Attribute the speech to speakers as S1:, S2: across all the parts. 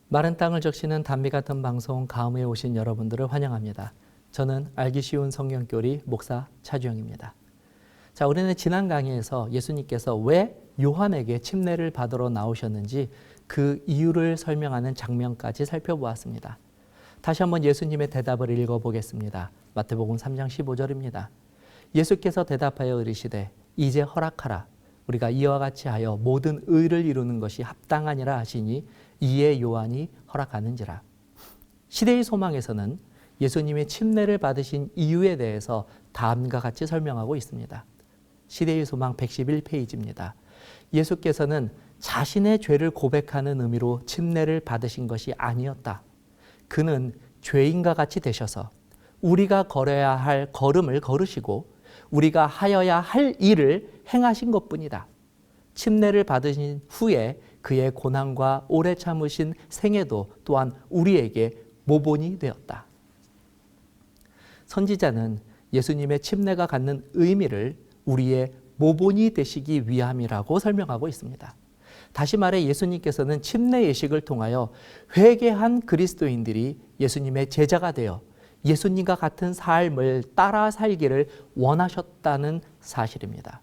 S1: 마른 땅을 적시는 단비 같은 방송 가음에 오신 여러분들을 환영합니다. 저는 알기 쉬운 성경교리 목사 차주영입니다. 자, 우리는 지난 강의에서 예수님께서 왜 요한에게 침례를 받으러 나오셨는지 그 이유를 설명하는 장면까지 살펴보았습니다. 다시 한번 예수님의 대답을 읽어보겠습니다. 마태복음 3장 15절입니다. 예수께서 대답하여 이르시되 이제 허락하라. 우리가 이와 같이 하여 모든 의를 이루는 것이 합당하니라 하시니 이에 요한이 허락하는지라. 시대의 소망에서는 예수님이 침례를 받으신 이유에 대해서 다음과 같이 설명하고 있습니다. 시대의 소망 111페이지입니다. 예수께서는 자신의 죄를 고백하는 의미로 침례를 받으신 것이 아니었다. 그는 죄인과 같이 되셔서 우리가 걸어야 할 걸음을 걸으시고 우리가 하여야 할 일을 행하신 것뿐이다. 침례를 받으신 후에 그의 고난과 오래 참으신 생애도 또한 우리에게 모본이 되었다. 선지자는 예수님의 침례가 갖는 의미를 우리의 모본이 되시기 위함이라고 설명하고 있습니다. 다시 말해 예수님께서는 침례 예식을 통하여 회개한 그리스도인들이 예수님의 제자가 되어 예수님과 같은 삶을 따라 살기를 원하셨다는 사실입니다.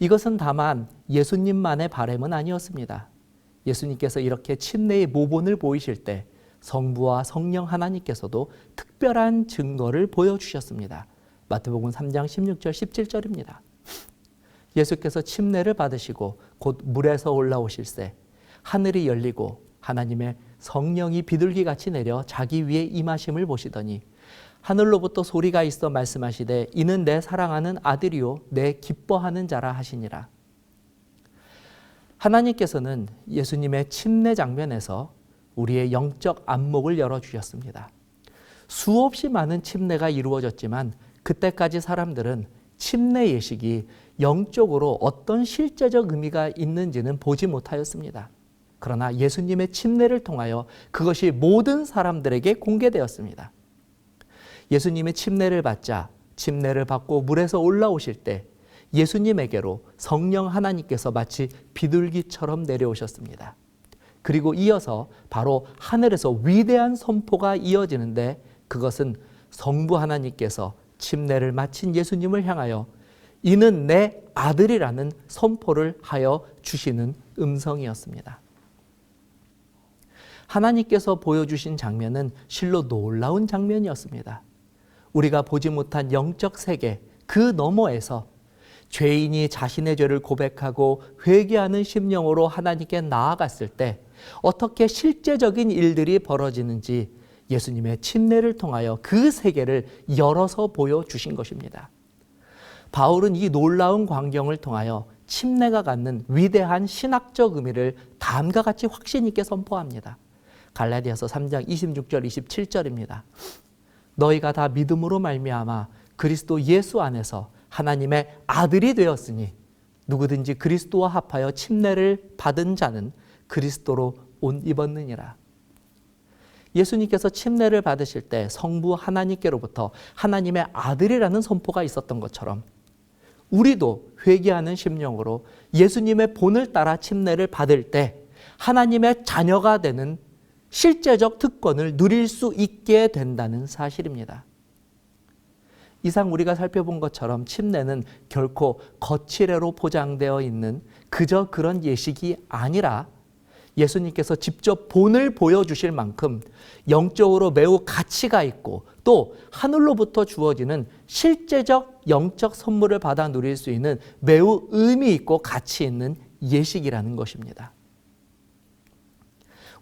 S1: 이것은 다만 예수님만의 바람은 아니었습니다. 예수님께서 이렇게 침례의 모본을 보이실 때 성부와 성령 하나님께서도 특별한 증거를 보여주셨습니다. 마태복음 3장 16절 17절입니다. 예수께서 침례를 받으시고 곧 물에서 올라오실새 하늘이 열리고 하나님의 성령이 비둘기같이 내려 자기 위에 임하심을 보시더니 하늘로부터 소리가 있어 말씀하시되 이는 내 사랑하는 아들이요 내 기뻐하는 자라 하시니라. 하나님께서는 예수님의 침례 장면에서 우리의 영적 안목을 열어주셨습니다. 수없이 많은 침례가 이루어졌지만 그때까지 사람들은 침례 예식이 영적으로 어떤 실제적 의미가 있는지는 보지 못하였습니다. 그러나 예수님의 침례를 통하여 그것이 모든 사람들에게 공개되었습니다. 예수님의 침례를 받자 침례를 받고 물에서 올라오실 때 예수님에게로 성령 하나님께서 마치 비둘기처럼 내려오셨습니다. 그리고 이어서 바로 하늘에서 위대한 선포가 이어지는데 그것은 성부 하나님께서 침례를 마친 예수님을 향하여 이는 내 아들이라는 선포를 하여 주시는 음성이었습니다. 하나님께서 보여주신 장면은 실로 놀라운 장면이었습니다. 우리가 보지 못한 영적 세계 그 너머에서 죄인이 자신의 죄를 고백하고 회개하는 심령으로 하나님께 나아갔을 때 어떻게 실제적인 일들이 벌어지는지 예수님의 침례를 통하여 그 세계를 열어서 보여주신 것입니다. 바울은 이 놀라운 광경을 통하여 침례가 갖는 위대한 신학적 의미를 다음과 같이 확신 있게 선포합니다. 갈라디아서 3장 26절 27절입니다. 너희가 다 믿음으로 말미암아 그리스도 예수 안에서 하나님의 아들이 되었으니 누구든지 그리스도와 합하여 침례를 받은 자는 그리스도로 옷 입었느니라. 예수님께서 침례를 받으실 때 성부 하나님께로부터 하나님의 아들이라는 선포가 있었던 것처럼 우리도 회개하는 심령으로 예수님의 본을 따라 침례를 받을 때 하나님의 자녀가 되는 실제적 특권을 누릴 수 있게 된다는 사실입니다. 이상 우리가 살펴본 것처럼 침례는 결코 거칠애로 포장되어 있는 그저 그런 예식이 아니라 예수님께서 직접 본을 보여주실 만큼 영적으로 매우 가치가 있고 또 하늘로부터 주어지는 실제적 영적 선물을 받아 누릴 수 있는 매우 의미 있고 가치 있는 예식이라는 것입니다.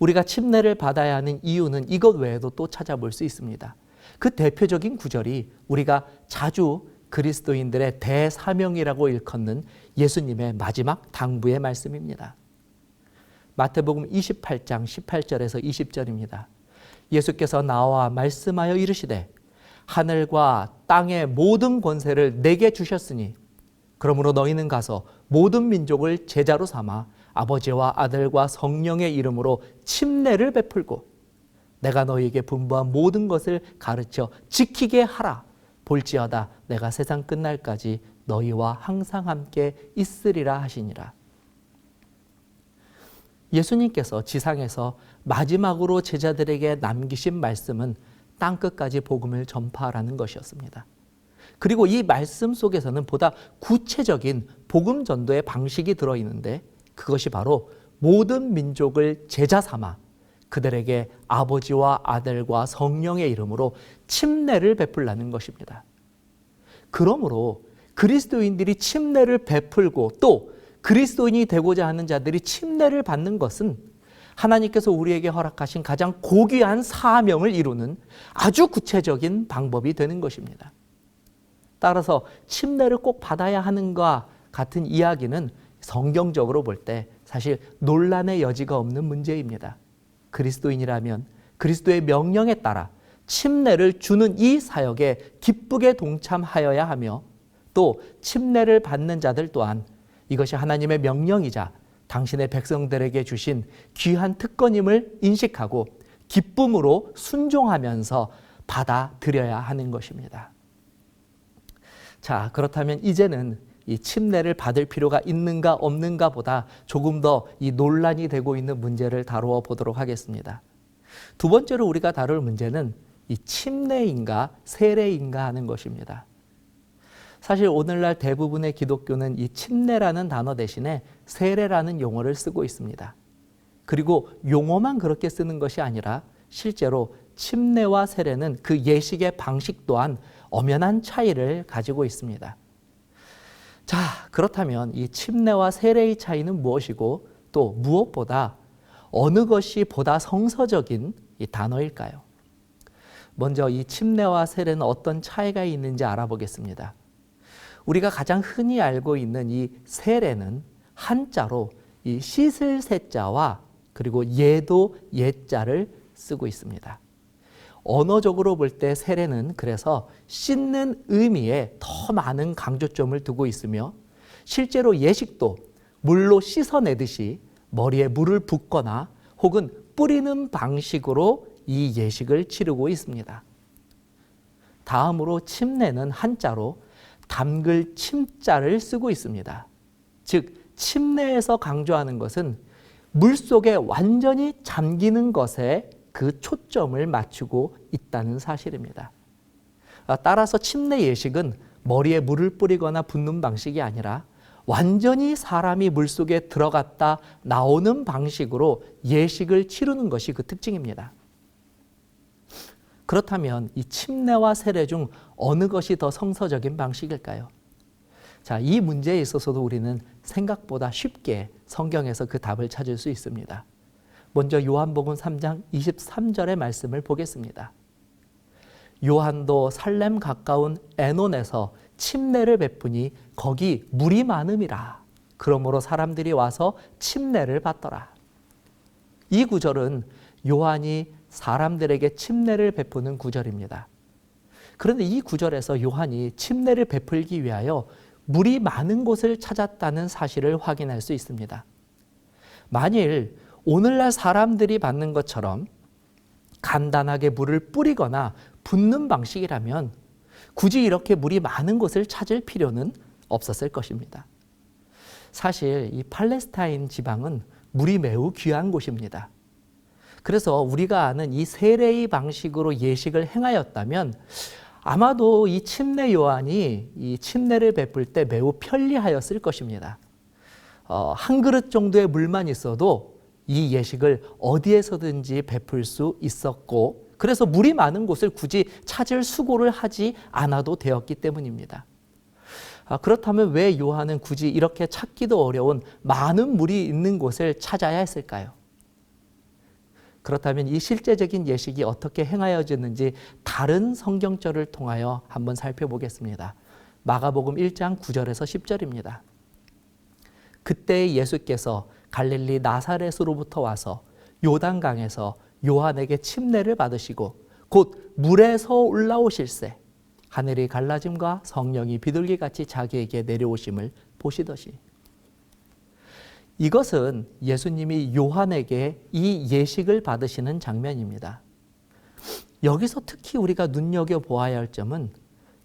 S1: 우리가 침례를 받아야 하는 이유는 이것 외에도 또 찾아볼 수 있습니다. 그 대표적인 구절이 우리가 자주 그리스도인들의 대사명이라고 일컫는 예수님의 마지막 당부의 말씀입니다. 마태복음 28장 18절에서 20절입니다. 예수께서 나와 말씀하여 이르시되 하늘과 땅의 모든 권세를 내게 주셨으니 그러므로 너희는 가서 모든 민족을 제자로 삼아 아버지와 아들과 성령의 이름으로 침례를 베풀고 내가 너희에게 분부한 모든 것을 가르쳐 지키게 하라. 볼지어다 내가 세상 끝날까지 너희와 항상 함께 있으리라 하시니라. 예수님께서 지상에서 마지막으로 제자들에게 남기신 말씀은 땅끝까지 복음을 전파하라는 것이었습니다. 그리고 이 말씀 속에서는 보다 구체적인 복음 전도의 방식이 들어있는데 그것이 바로 모든 민족을 제자 삼아 그들에게 아버지와 아들과 성령의 이름으로 침례를 베풀라는 것입니다. 그러므로 그리스도인들이 침례를 베풀고 또 그리스도인이 되고자 하는 자들이 침례를 받는 것은 하나님께서 우리에게 허락하신 가장 고귀한 사명을 이루는 아주 구체적인 방법이 되는 것입니다. 따라서 침례를 꼭 받아야 하는가 같은 이야기는 성경적으로 볼 때 사실 논란의 여지가 없는 문제입니다. 그리스도인이라면 그리스도의 명령에 따라 침례를 주는 이 사역에 기쁘게 동참하여야 하며 또 침례를 받는 자들 또한 이것이 하나님의 명령이자 당신의 백성들에게 주신 귀한 특권임을 인식하고 기쁨으로 순종하면서 받아들여야 하는 것입니다. 자, 그렇다면 이제는 이 침례를 받을 필요가 있는가 없는가 보다 조금 더 이 논란이 되고 있는 문제를 다루어 보도록 하겠습니다. 두 번째로 우리가 다룰 문제는 이 침례인가 세례인가 하는 것입니다. 사실 오늘날 대부분의 기독교는 이 침례라는 단어 대신에 세례라는 용어를 쓰고 있습니다. 그리고 용어만 그렇게 쓰는 것이 아니라 실제로 침례와 세례는 그 예식의 방식 또한 엄연한 차이를 가지고 있습니다. 자, 그렇다면 이 침례와 세례의 차이는 무엇이고 또 무엇보다 어느 것이 보다 성서적인 이 단어일까요? 먼저 이 침례와 세례는 어떤 차이가 있는지 알아보겠습니다. 우리가 가장 흔히 알고 있는 이 세례는 한자로 이 씻을 세자와 그리고 예도 예자를 쓰고 있습니다. 언어적으로 볼 때 세례는 그래서 씻는 의미에 더 많은 강조점을 두고 있으며 실제로 예식도 물로 씻어내듯이 머리에 물을 붓거나 혹은 뿌리는 방식으로 이 예식을 치르고 있습니다. 다음으로 침례는 한자로 담글 침자를 쓰고 있습니다. 즉 침례에서 강조하는 것은 물속에 완전히 잠기는 것에 그 초점을 맞추고 있다는 사실입니다. 따라서 침례 예식은 머리에 물을 뿌리거나 붓는 방식이 아니라 완전히 사람이 물속에 들어갔다 나오는 방식으로 예식을 치르는 것이 그 특징입니다. 그렇다면 이 침례와 세례 중 어느 것이 더 성서적인 방식일까요? 자, 이 문제에 있어서도 우리는 생각보다 쉽게 성경에서 그 답을 찾을 수 있습니다. 먼저 요한복음 3장 23절의 말씀을 보겠습니다. 요한도 살렘 가까운 에논에서 침례를 베푸니 거기 물이 많음이라. 그러므로 사람들이 와서 침례를 받더라. 이 구절은 요한이 사람들에게 침례를 베푸는 구절입니다. 그런데 이 구절에서 요한이 침례를 베풀기 위하여 물이 많은 곳을 찾았다는 사실을 확인할 수 있습니다. 만일 오늘날 사람들이 받는 것처럼 간단하게 물을 뿌리거나 붓는 방식이라면 굳이 이렇게 물이 많은 곳을 찾을 필요는 없었을 것입니다. 사실 이 팔레스타인 지방은 물이 매우 귀한 곳입니다. 그래서 우리가 아는 이 세례의 방식으로 예식을 행하였다면 아마도 이 침례 요한이 이 침례를 베풀 때 매우 편리하였을 것입니다. 한 그릇 정도의 물만 있어도 이 예식을 어디에서든지 베풀 수 있었고 그래서 물이 많은 곳을 굳이 찾을 수고를 하지 않아도 되었기 때문입니다. 그렇다면 왜 요한은 굳이 이렇게 찾기도 어려운 많은 물이 있는 곳을 찾아야 했을까요? 그렇다면 이 실제적인 예식이 어떻게 행하여졌는지 다른 성경절을 통하여 한번 살펴보겠습니다. 마가복음 1장 9절에서 10절입니다. 그때 예수께서 갈릴리 나사렛으로부터 와서 요단강에서 요한에게 침례를 받으시고 곧 물에서 올라오실새 하늘이 갈라짐과 성령이 비둘기같이 자기에게 내려오심을 보시더시. 이것은 예수님이 요한에게 이 예식을 받으시는 장면입니다. 여기서 특히 우리가 눈여겨보아야 할 점은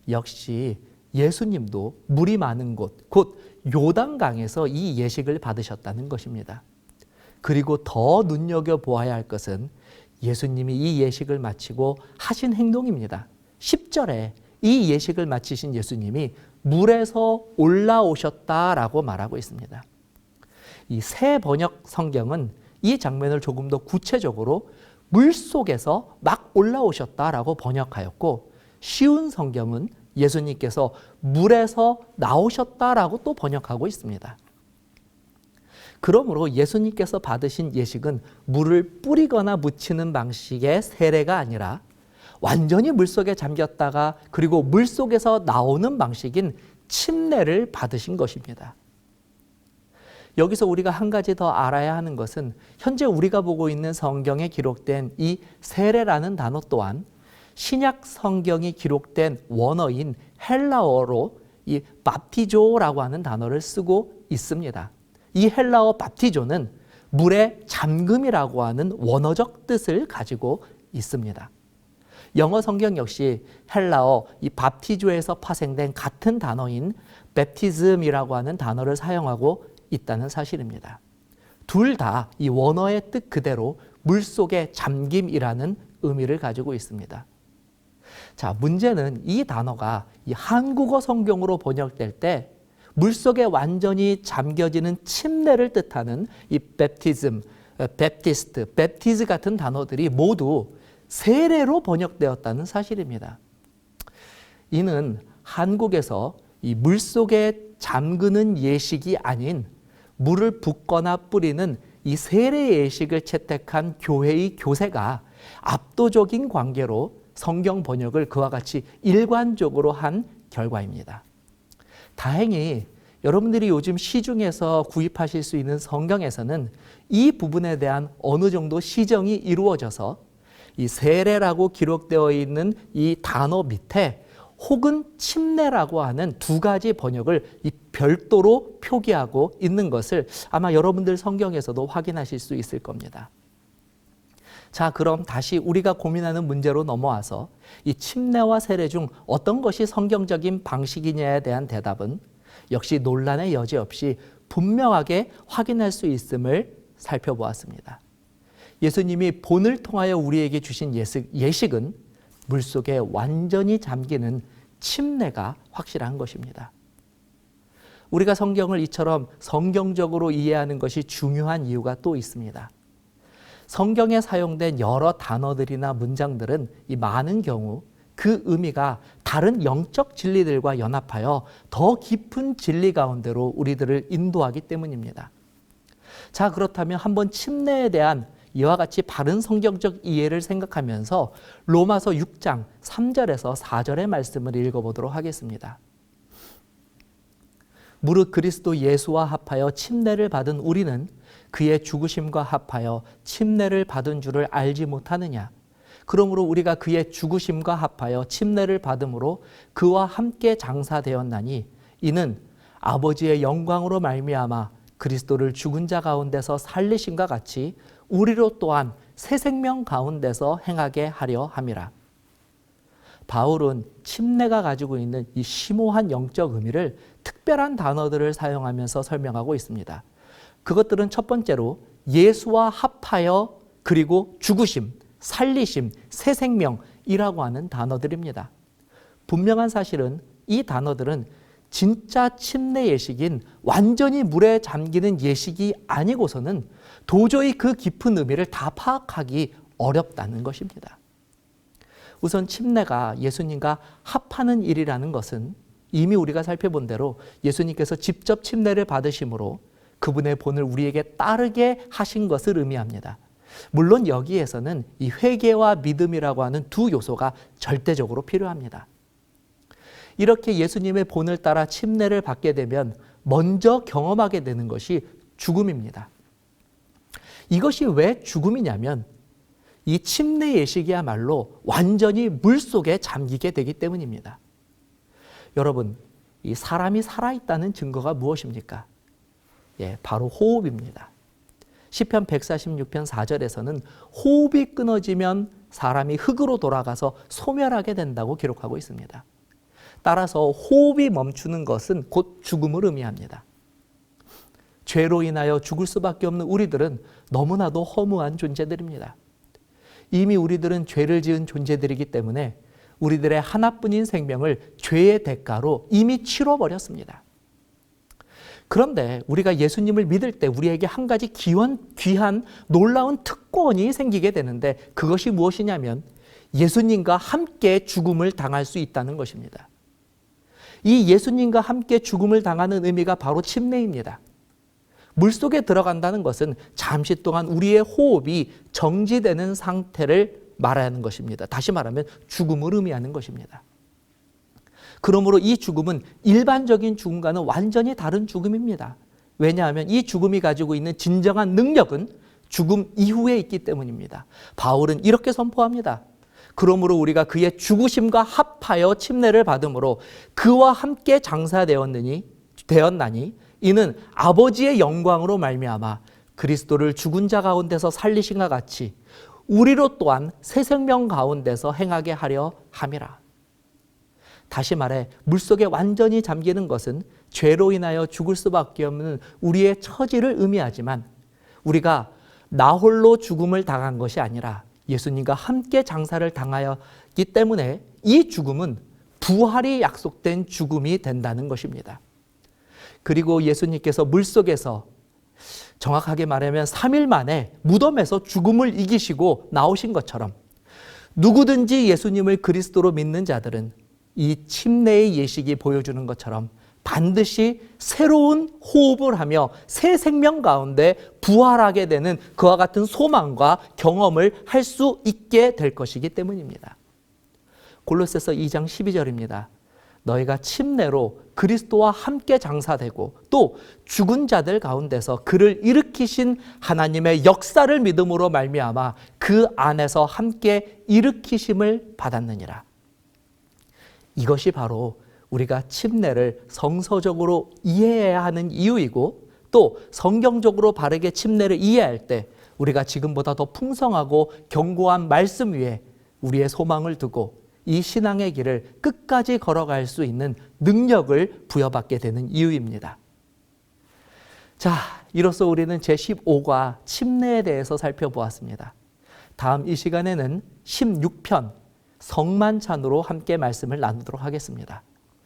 S1: 역시 예수님도 물이 많은 곳, 곧 요단강에서 이 예식을 받으셨다는 것입니다. 그리고 더 눈여겨보아야 할 것은 예수님이 이 예식을 마치고 하신 행동입니다. 10절에 이 예식을 마치신 예수님이 물에서 올라오셨다라고 말하고 있습니다. 이 새 번역 성경은 이 장면을 조금 더 구체적으로 물속에서 막 올라오셨다라고 번역하였고, 쉬운 성경은 예수님께서 물에서 나오셨다라고 또 번역하고 있습니다. 그러므로 예수님께서 받으신 예식은 물을 뿌리거나 묻히는 방식의 세례가 아니라 완전히 물속에 잠겼다가 그리고 물속에서 나오는 방식인 침례를 받으신 것입니다. 여기서 우리가 한 가지 더 알아야 하는 것은 현재 우리가 보고 있는 성경에 기록된 이 세례라는 단어 또한 신약 성경이 기록된 원어인 헬라어로 이 밥티조라고 하는 단어를 쓰고 있습니다. 이 헬라어 밥티조는 물의 잠금이라고 하는 원어적 뜻을 가지고 있습니다. 영어 성경 역시 헬라어 이 밥티조에서 파생된 같은 단어인 베프티즘이라고 하는 단어를 사용하고 있다는 사실입니다. 둘 다 이 원어의 뜻 그대로 물속의 잠김이라는 의미를 가지고 있습니다. 자, 문제는 이 단어가 이 한국어 성경으로 번역될 때 물속에 완전히 잠겨지는 침례를 뜻하는 이 베프티즘, 베프티스트, 베프티즈 같은 단어들이 모두 세례로 번역되었다는 사실입니다. 이는 한국에서 이 물속에 잠그는 예식이 아닌 물을 붓거나 뿌리는 이 세례 예식을 채택한 교회의 교세가 압도적인 관계로 성경 번역을 그와 같이 일관적으로 한 결과입니다. 다행히 여러분들이 요즘 시중에서 구입하실 수 있는 성경에서는 이 부분에 대한 어느 정도 시정이 이루어져서 이 세례라고 기록되어 있는 이 단어 밑에 혹은 침례라고 하는 두 가지 번역을 이 별도로 표기하고 있는 것을 아마 여러분들 성경에서도 확인하실 수 있을 겁니다. 자, 그럼 다시 우리가 고민하는 문제로 넘어와서 이 침례와 세례 중 어떤 것이 성경적인 방식이냐에 대한 대답은 역시 논란의 여지 없이 분명하게 확인할 수 있음을 살펴보았습니다. 예수님이 본을 통하여 우리에게 주신 예식은 물속에 완전히 잠기는 침례가 확실한 것입니다. 우리가 성경을 이처럼 성경적으로 이해하는 것이 중요한 이유가 또 있습니다. 성경에 사용된 여러 단어들이나 문장들은 이 많은 경우 그 의미가 다른 영적 진리들과 연합하여 더 깊은 진리 가운데로 우리들을 인도하기 때문입니다. 자, 그렇다면 한번 침례에 대한 이와 같이 바른 성경적 이해를 생각하면서 로마서 6장 3절에서 4절의 말씀을 읽어보도록 하겠습니다. 무릇 그리스도 예수와 합하여 침례를 받은 우리는 그의 죽으심과 합하여 침례를 받은 줄을 알지 못하느냐. 그러므로 우리가 그의 죽으심과 합하여 침례를 받음으로 그와 함께 장사되었나니 이는 아버지의 영광으로 말미암아 그리스도를 죽은 자 가운데서 살리심과 같이 우리로 또한 새 생명 가운데서 행하게 하려 함이라. 바울은 침례가 가지고 있는 이 심오한 영적 의미를 특별한 단어들을 사용하면서 설명하고 있습니다. 그것들은 첫 번째로 예수와 합하여 그리고 죽으심, 살리심, 새 생명이라고 하는 단어들입니다. 분명한 사실은 이 단어들은 진짜 침례 예식인 완전히 물에 잠기는 예식이 아니고서는 도저히 그 깊은 의미를 다 파악하기 어렵다는 것입니다. 우선 침례가 예수님과 합하는 일이라는 것은 이미 우리가 살펴본 대로 예수님께서 직접 침례를 받으심으로 그분의 본을 우리에게 따르게 하신 것을 의미합니다. 물론 여기에서는 이 회개와 믿음이라고 하는 두 요소가 절대적으로 필요합니다. 이렇게 예수님의 본을 따라 침례를 받게 되면 먼저 경험하게 되는 것이 죽음입니다. 이것이 왜 죽음이냐면 이 침례 예식이야말로 완전히 물속에 잠기게 되기 때문입니다. 여러분, 이 사람이 살아있다는 증거가 무엇입니까? 바로 호흡입니다. 시편 146편 4절에서는 호흡이 끊어지면 사람이 흙으로 돌아가서 소멸하게 된다고 기록하고 있습니다. 따라서 호흡이 멈추는 것은 곧 죽음을 의미합니다. 죄로 인하여 죽을 수밖에 없는 우리들은 너무나도 허무한 존재들입니다. 이미 우리들은 죄를 지은 존재들이기 때문에 우리들의 하나뿐인 생명을 죄의 대가로 이미 치러버렸습니다. 그런데 우리가 예수님을 믿을 때 우리에게 한 가지 귀한 놀라운 특권이 생기게 되는데, 그것이 무엇이냐면 예수님과 함께 죽음을 당할 수 있다는 것입니다. 이 예수님과 함께 죽음을 당하는 의미가 바로 침례입니다. 물속에 들어간다는 것은 잠시 동안 우리의 호흡이 정지되는 상태를 말하는 것입니다. 다시 말하면 죽음을 의미하는 것입니다. 그러므로 이 죽음은 일반적인 죽음과는 완전히 다른 죽음입니다. 왜냐하면 이 죽음이 가지고 있는 진정한 능력은 죽음 이후에 있기 때문입니다. 바울은 이렇게 선포합니다. 그러므로 우리가 그의 죽으심과 합하여 침례를 받음으로 그와 함께 장사되었나니 이는 아버지의 영광으로 말미암아 그리스도를 죽은 자 가운데서 살리신과 같이 우리로 또한 새 생명 가운데서 행하게 하려 함이라. 다시 말해 물속에 완전히 잠기는 것은 죄로 인하여 죽을 수밖에 없는 우리의 처지를 의미하지만, 우리가 나 홀로 죽음을 당한 것이 아니라 예수님과 함께 장사를 당하였기 때문에 이 죽음은 부활이 약속된 죽음이 된다는 것입니다. 그리고 예수님께서 물속에서 정확하게 말하면 3일 만에 무덤에서 죽음을 이기시고 나오신 것처럼, 누구든지 예수님을 그리스도로 믿는 자들은 이 침례의 예식이 보여주는 것처럼 반드시 새로운 호흡을 하며 새 생명 가운데 부활하게 되는 그와 같은 소망과 경험을 할 수 있게 될 것이기 때문입니다. 골로새서 2장 12절입니다. 너희가 침례로 그리스도와 함께 장사되고 또 죽은 자들 가운데서 그를 일으키신 하나님의 역사를 믿음으로 말미암아 그 안에서 함께 일으키심을 받았느니라. 이것이 바로 우리가 침례를 성서적으로 이해해야 하는 이유이고, 또 성경적으로 바르게 침례를 이해할 때 우리가 지금보다 더 풍성하고 견고한 말씀 위에 우리의 소망을 두고 이 신앙의 길을 끝까지 걸어갈 수 있는 능력을 부여받게 되는 이유입니다. 자, 이로써 우리는 제15과 침례에 대해서 살펴보았습니다. 다음 이 시간에는 16편 성만찬으로 함께 말씀을 나누도록 하겠습니다.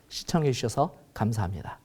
S1: 시청해 주셔서 감사합니다.